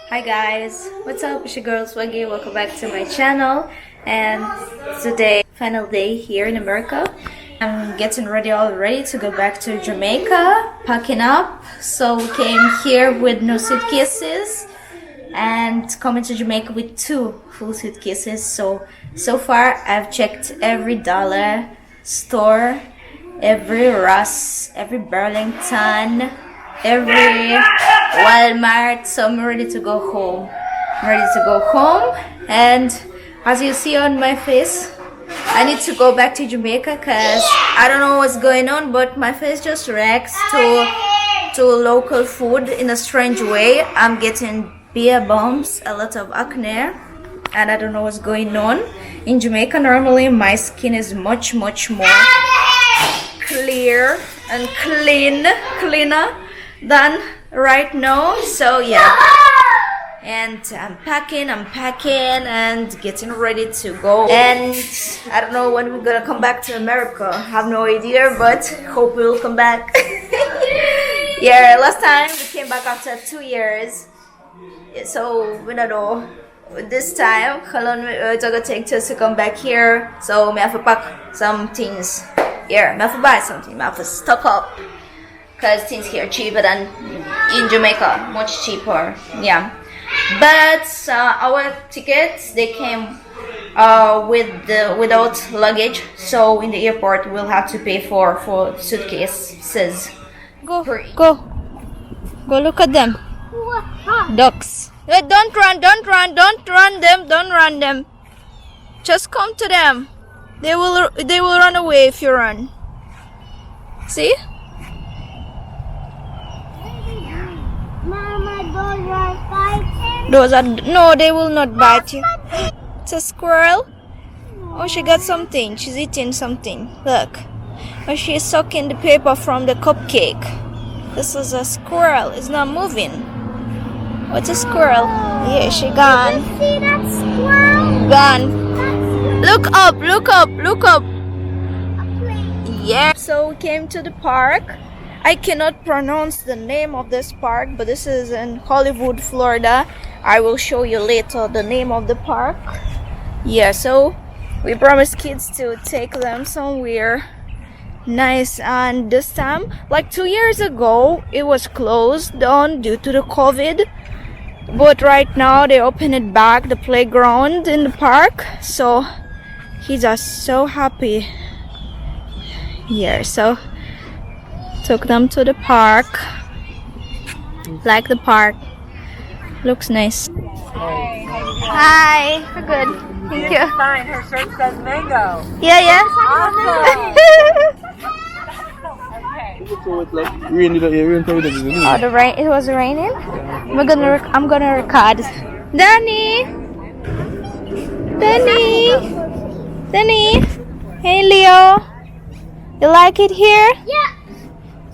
Hi guys, what's up? It's your girl Swaggy. Welcome back to my channel. And today, final day here in America. I'm getting ready already to go back to Jamaica, packing up. So we came here with no suitcases and coming to Jamaica with 2 full suitcases. So far I've checked every dollar store, every Ross, every Burlington, every Walmart. So I'm ready to go home. And as you see on my face, I need to go back to Jamaica because I don't know what's going on, but my face just reacts to local food in a strange way. I'm getting beer bumps, a lot of acne, and I don't know what's going on. In Jamaica, normally my skin is much more clear and cleaner than right now. So yeah, and I'm packing and getting ready to go, and I don't know when we're gonna come back to America. I have no idea, but hope we'll come back. Yeah, last time we came back after 2 years, so we don't know this time how long it's gonna take us to come back here. So I have to pack some things here. I have to buy something. I have to stock up because things here are cheaper than in Jamaica, much cheaper. Yeah, but our tickets, they came without luggage, so in the airport we'll have to pay for suitcases. Go look at them, ducks. Wait, don't run them. Just come to them. They will run away if you run. See? Those are no, they will not bite you. It's a squirrel. Oh, she got something. She's eating something. Look. Oh, she's sucking the paper from the cupcake. This is a squirrel. It's not moving. What's a squirrel? Yeah, she gone. You see that squirrel? Gone. Look up. Yeah. So we came to the park. I cannot pronounce the name of this park, but this is in Hollywood, Florida. I will show you later the name of the park. Yeah, so we promised kids to take them somewhere nice, and this time, like 2 years ago, it was closed down due to the COVID, but right now they open it back, the playground in the park. So kids are so happy. Yeah, so took them to the park. Like the park. Looks nice. Hi. We're good. Thank you. Fine. Her shirt says mango. Yeah. Awesome. So it's like rain. Oh, the rain. It was raining. I'm gonna record. Danny. Hey, Leo. You like it here? Yeah.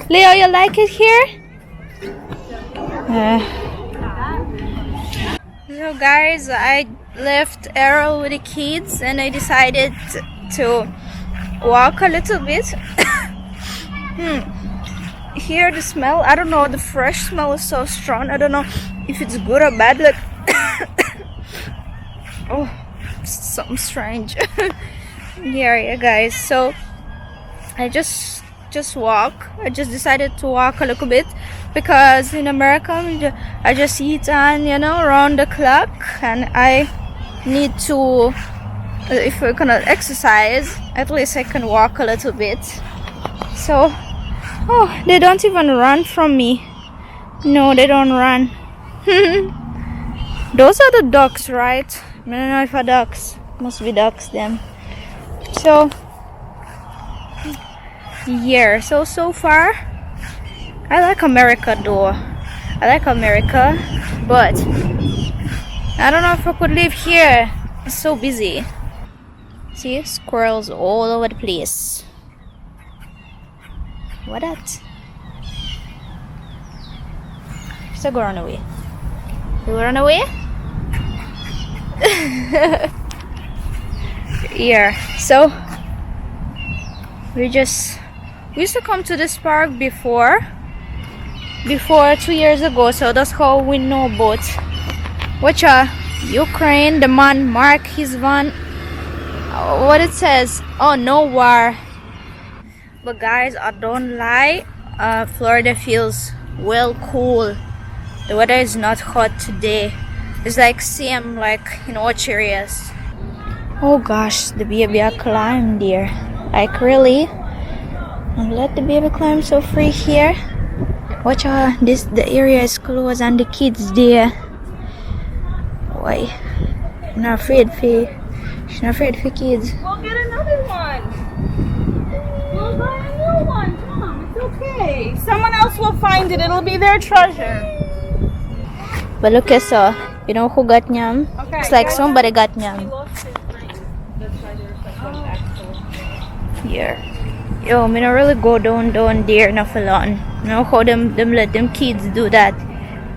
Leo, you like it here? So guys, I left Errol with the kids and I decided to walk a little bit. Here the smell, I don't know, the fresh smell is so strong. I don't know if it's good or bad. Like oh, something strange. Yeah guys, so I just walk. I just decided to walk a little bit because in America I just eat and around the clock, and I need to, if we're gonna exercise, at least I can walk a little bit. So oh, they don't even run from me. No, they don't run. Those are the ducks, right? I don't know if are ducks. Must be ducks then. So yeah, so far I like America though. I like America, but I don't know if I could live here. It's so busy. See, squirrels all over the place. What that? So go run away. You run away? Yeah, so we used to come to this park before 2 years ago, so that's how we know about Which Ukraine, the man mark his van. What it says? Oh, no war. But guys, I don't lie. Florida feels well cool. The weather is not hot today. It's like same like in watch areas. Oh gosh, the baby I climbed there. Like really? And let the baby climb so free here. Watch the area is closed and the kids there. Why? I'm not afraid for she's not afraid for kids. We'll get another one. We'll buy a new one. Come, it's okay. Someone else will find it. It'll be their treasure. But look at so, you know who got nyam? Okay, It's like go somebody got He nyam. lost his ring. That's why there's like one back. Yeah. Yo, me not really go down there enough for long. You know how them let them kids do that.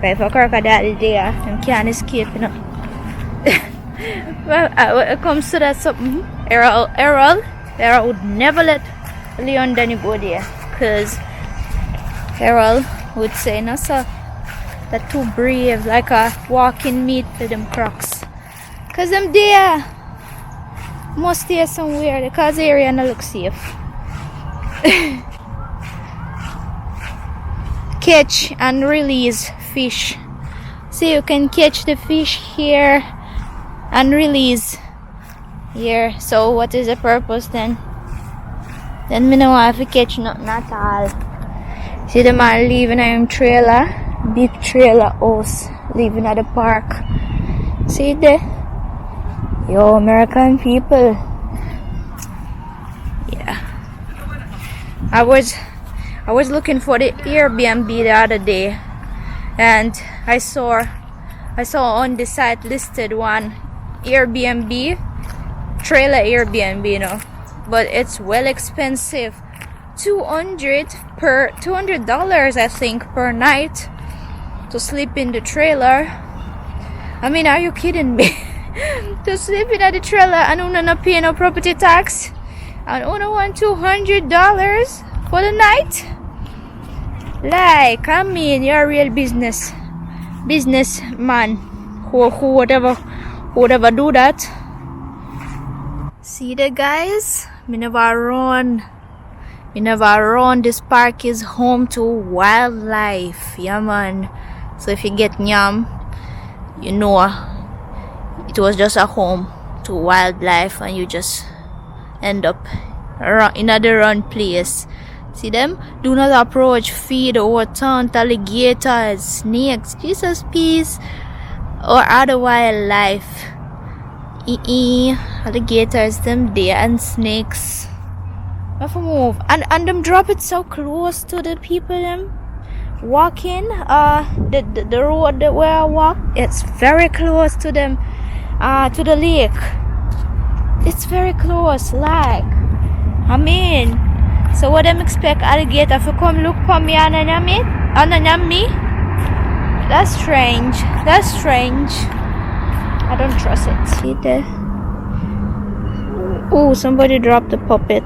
But if a crocodile is there, them can't escape, you know. Well, when it comes to that something, Errol would never let Leon Danny go there. Cause Errol would say, no sir, they're too brave, like a walking meat for them crocs. Cause them there must stay somewhere because the area no look safe. Catch and release fish. So you can catch the fish here and release here. So what is the purpose then? Then me no have to catch nothing at all. See the man leaving a trailer, big trailer house, leaving at the park. See there? Yo, American people. Yeah. I was looking for the Airbnb the other day, and I saw on the site listed one Airbnb, trailer Airbnb, you know, but it's well expensive. $200 I think per night to sleep in the trailer. I mean, are you kidding me? To sleep in the trailer and not pay no property tax, and only want $200 for the night? Like, I mean, you're a real businessman who would ever do that. See the guys? Me never run. This park is home to wildlife. Yeah man. So if you get nyam, you know it was just a home to wildlife, and you just end up in a run place. See them? Do not approach, feed, or taunt alligators, snakes, Jesus peace, or other wildlife. Alligators, them there, and snakes. Have to move. And them drop it so close to the people them walking. The road where I walk, it's very close to them. To the lake. It's very close, like. I mean, so what them expect alligator to come look for me and nyam me? That's strange. I don't trust it. See there? Oh, somebody dropped the puppet.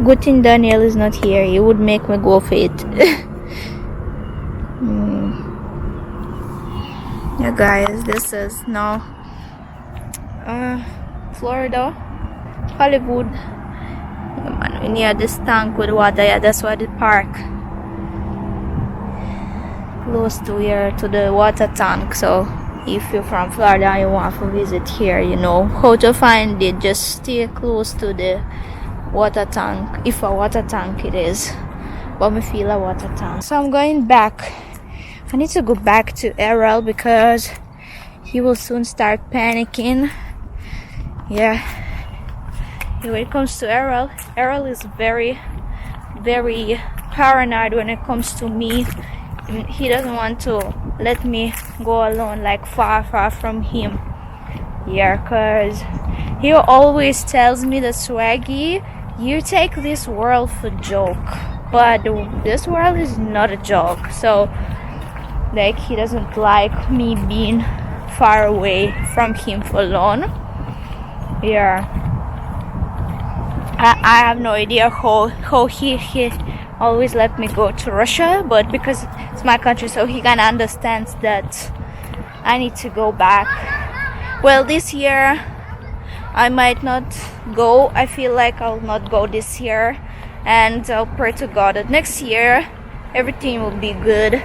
Good thing Daniel is not here. He would make me go for it. Yeah, guys, this is now Florida, Hollywood. Yeah, man, we near this tank with water. Yeah, that's why the park close to here to the water tank. So if you're from Florida and you want to visit here, you know how to find it. Just stay close to the water tank, if a water tank it is, but me feel a water tank. So I'm going back. I need to go back to Errol because he will soon start panicking. Yeah, when it comes to Errol is very paranoid when it comes to me. He doesn't want to let me go alone, like far from him. Yeah, cause he always tells me that, Swaggy, you take this world for joke, but this world is not a joke. So like, he doesn't like me being far away from him for long. Yeah, I have no idea how he always let me go to Russia, but because it's my country, so he kind of understands that I need to go back. Well, this year I might not go. I feel like I'll not go this year, and I'll pray to God that next year everything will be good,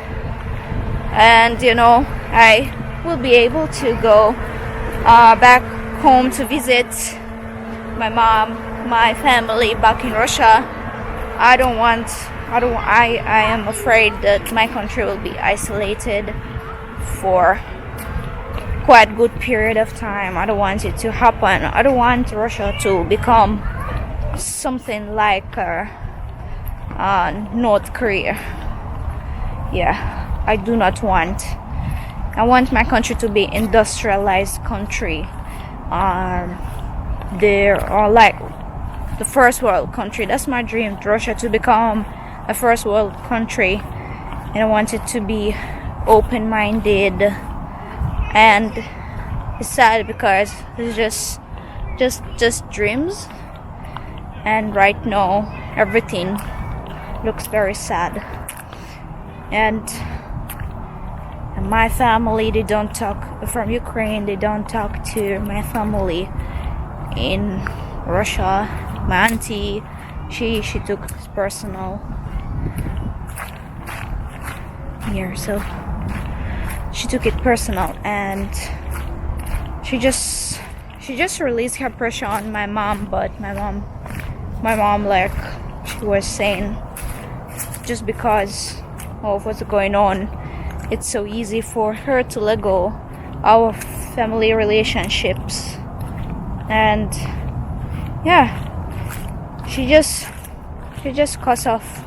and you know, I will be able to go back home to visit my mom, my family back in Russia. I am afraid that my country will be isolated for quite good period of time. I don't want it to happen. I don't want Russia to become something like North Korea. Yeah, I do not want. I want my country to be industrialized country. They are like the first world country. That's my dream, Russia to become a first world country, and I want it to be open-minded. And it's sad because it's just dreams, and right now everything looks very sad. And my family, they don't talk from Ukraine, they don't talk to my family in Russia. My auntie, she took it personal here, so she took it personal, and she just released her pressure on my mom. But my mom, like she was saying, just because of what's going on, it's so easy for her to let go our family relationships. And yeah, she just cuts off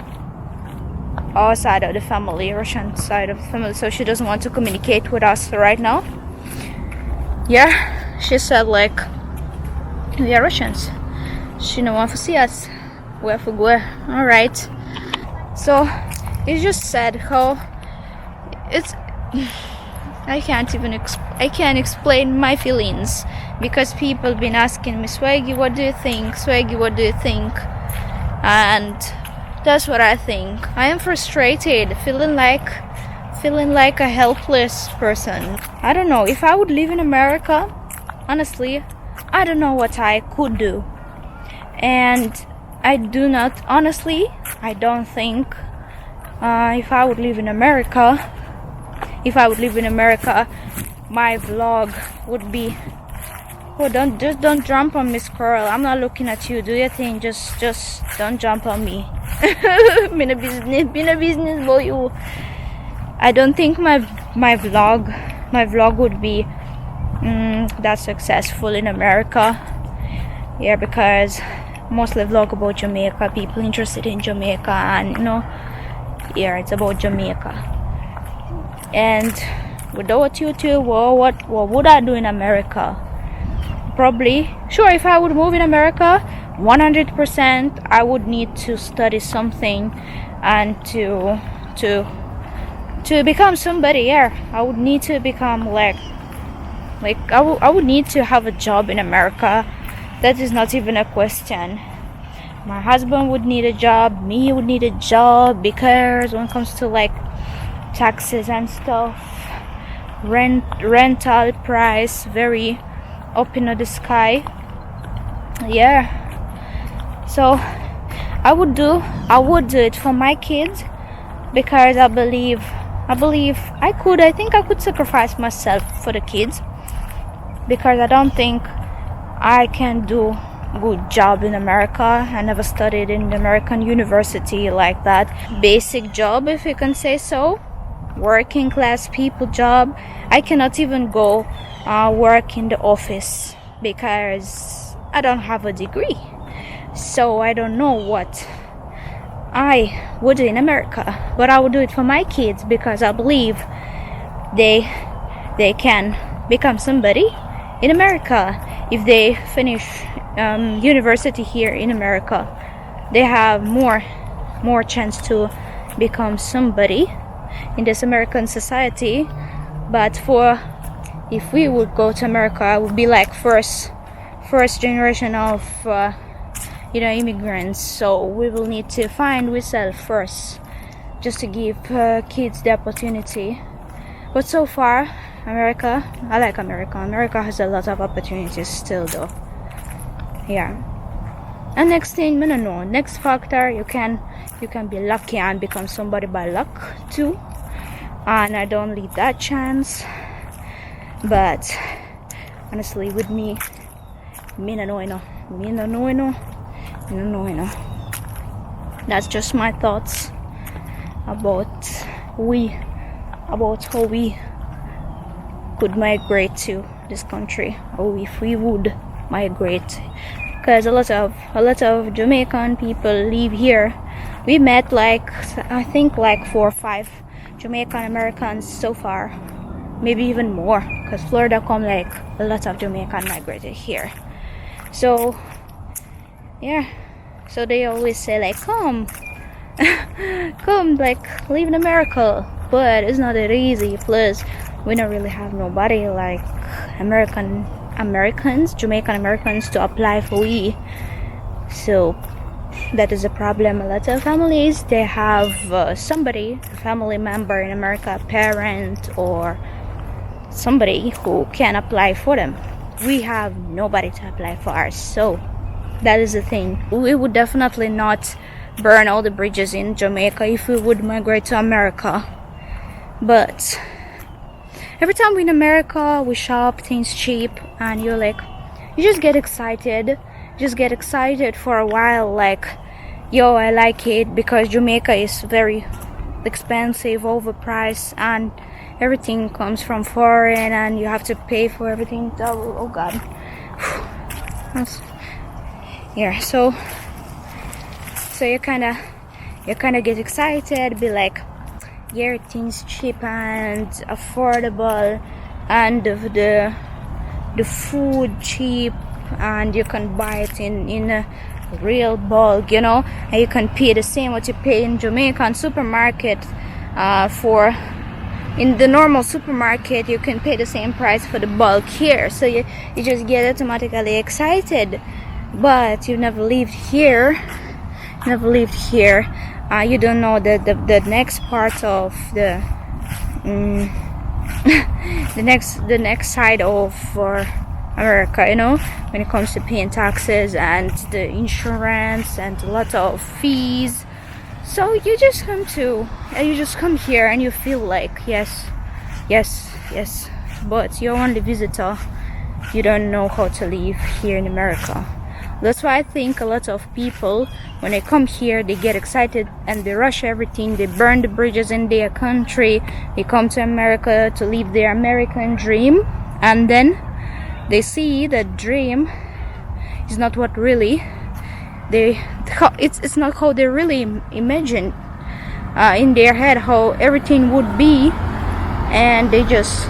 our side of the family, Russian side of the family, so she doesn't want to communicate with us right now. Yeah, she said like, we are Russians, she don't want to see us, we have to go. Alright, so it's just sad how it's I can't explain my feelings, because people been asking me, Swaggy, what do you think? Swaggy, what do you think? And that's what I think. I am frustrated, feeling like a helpless person. I don't know if I would live in America. Honestly, I don't know what I could do, and I don't think if I would live in America, my vlog would be. Oh, don't jump on me, squirrel. I'm not looking at you. Do your thing. Just don't jump on me. Been a business boy. You. I don't think my vlog would be that successful in America. Yeah, because mostly vlog about Jamaica. People interested in Jamaica, and you know, yeah, it's about Jamaica. And without YouTube, what would I do in America? Probably, sure, if I would move in America, 100% I would need to study something and to become somebody. Yeah, I would need to become like I would need to have a job in America. That is not even a question. My husband would need a job, me would need a job, because when it comes to like taxes and stuff, rental price very up in the sky. Yeah, so I would do it for my kids, because I believe I think I could sacrifice myself for the kids, because I don't think I can do good job in America. I never studied in the American university like that. Basic job, if you can say so, working class people job. I cannot even go work in the office because I don't have a degree, so I don't know what I would do in America. But I would do it for my kids, because I believe they can become somebody in America. If they finish university here in America, they have more chance to become somebody in this American society. But if we would go to America, I would be like first generation of immigrants. So we will need to find ourselves first, just to give kids the opportunity. But so far America. I like America. America has a lot of opportunities still though. Yeah. And next thing, I don't know. Next factor, you can be lucky and become somebody by luck too. And I don't leave that chance. But honestly, with me no know, you know. Me no know, you know. Me no know, you know. That's just my thoughts about how we could migrate to this country, or if we would migrate, because a lot of Jamaican people live here. We met I think 4 or 5 Jamaican Americans so far, maybe even more, because Florida come a lot of Jamaican migrated here. So yeah, so they always say come come live in America, but it's not that easy. Plus we don't really have nobody like Jamaican Americans to apply for we. So that is a problem. A lot of families, they have a family member in America, parent or somebody who can apply for them. We have nobody to apply for us, so that is the thing. We would definitely not burn all the bridges in Jamaica if we would migrate to America. But every time we're in America, we shop things cheap, and you just get excited. Just get excited for a while, yo, I like it because Jamaica is very expensive, overpriced, and everything comes from foreign, and you have to pay for everything double. Oh God. Yeah, so you kind of get excited, be like, yeah, things cheap and affordable, and the food cheap, and you can buy it in a real bulk, you know, and you can pay the same what you pay in Jamaican supermarket. In the normal supermarket, you can pay the same price for the bulk here, so you just get automatically excited. But you never lived here. You don't know the next part of the the next side of America, you know, when it comes to paying taxes and the insurance and a lot of fees. So you just come here and you feel like yes, but you're only visitor. You don't know how to live here in America. That's why I think a lot of people, when they come here, they get excited and they rush everything. They burn the bridges in their country. They come to America to live their American dream, and then they see that dream is not what really it's not how they really imagine in their head how everything would be, and they just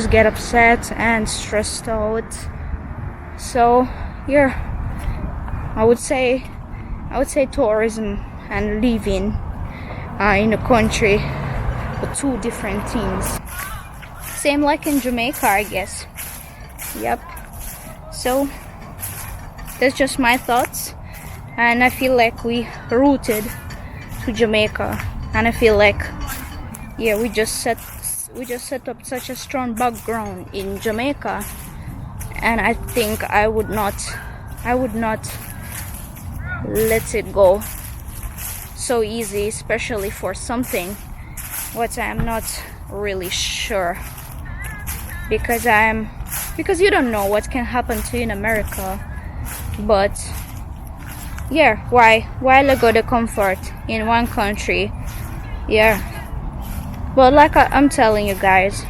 get upset and stressed out. So yeah, I would say tourism and living in a country are two different things. Same like in Jamaica, I guess. Yep. So that's just my thoughts, and I feel like we rooted to Jamaica, and I feel like we just set up such a strong background in Jamaica, and I think I would not let it go so easy, especially for something what I'm not really sure, because you don't know what can happen to you in America. But yeah, why let go the comfort in one country? Yeah, but like I'm telling you guys,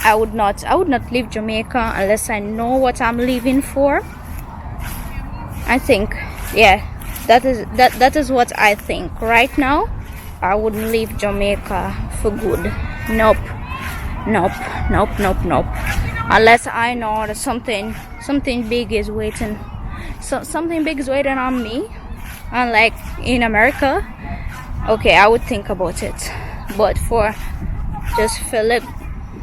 I would not leave Jamaica unless I know what I'm leaving for. I think, yeah, that is what I think right now. I wouldn't leave Jamaica for good. Nope. Unless I know that something big is waiting. So something big is waiting on me, unlike in America. Okay, I would think about it. But for just feel it,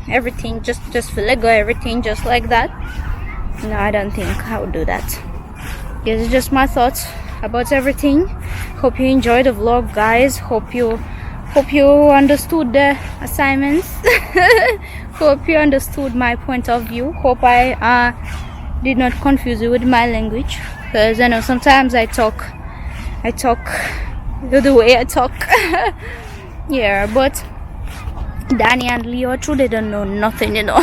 everything, just feel it go, everything just like that. No, I don't think I would do that. This is just my thoughts about everything. Hope you enjoyed the vlog, guys. Hope you Hope you understood the assignments. Hope you understood my point of view. Hope I did not confuse you with my language, because I know sometimes I talk the way I talk. Yeah, but Danny and Leo truly don't know nothing, you know.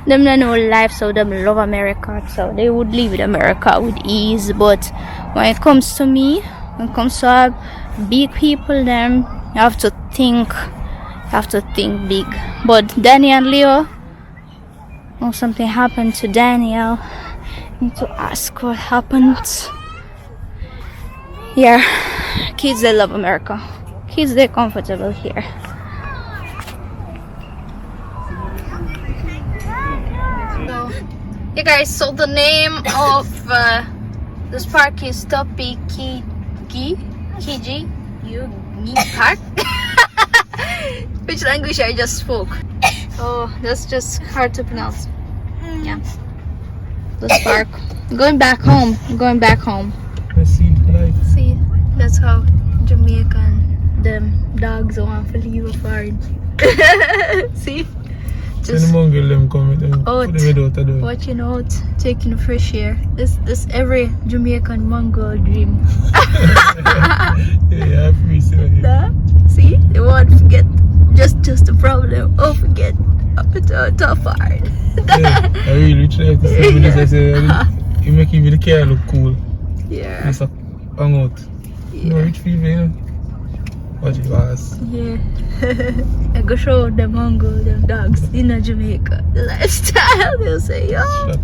Them don't know life, so them love America, so they would live in America with ease. But when it comes to me, when it comes to big people, them you have to think big. But Danny and Leo, oh, something happened to Daniel. Need to ask what happened. Yeah, kids, they love America. Kids, they're comfortable here. So, yeah guys, so the name of this park is Topikiji Yugi Park. Which language I just spoke? Oh, that's just hard to pronounce. Yeah. This park. Going back home. See, that's how Jamaican them dogs want to leave a farm. See? Just watching out, taking the fresh air. This every Jamaican Mongol dream. Yeah, free Nah? See? They won't forget just the problem. Oh, forget tough hard. Yeah, I really try to say this. I say, you make even the car look cool. Yeah. Just hang out. You know, rich people, you know. Watch it pass. Yeah. I go show them Mongol, them dogs in Jamaica. The lifestyle, they'll say, yo. Shut up.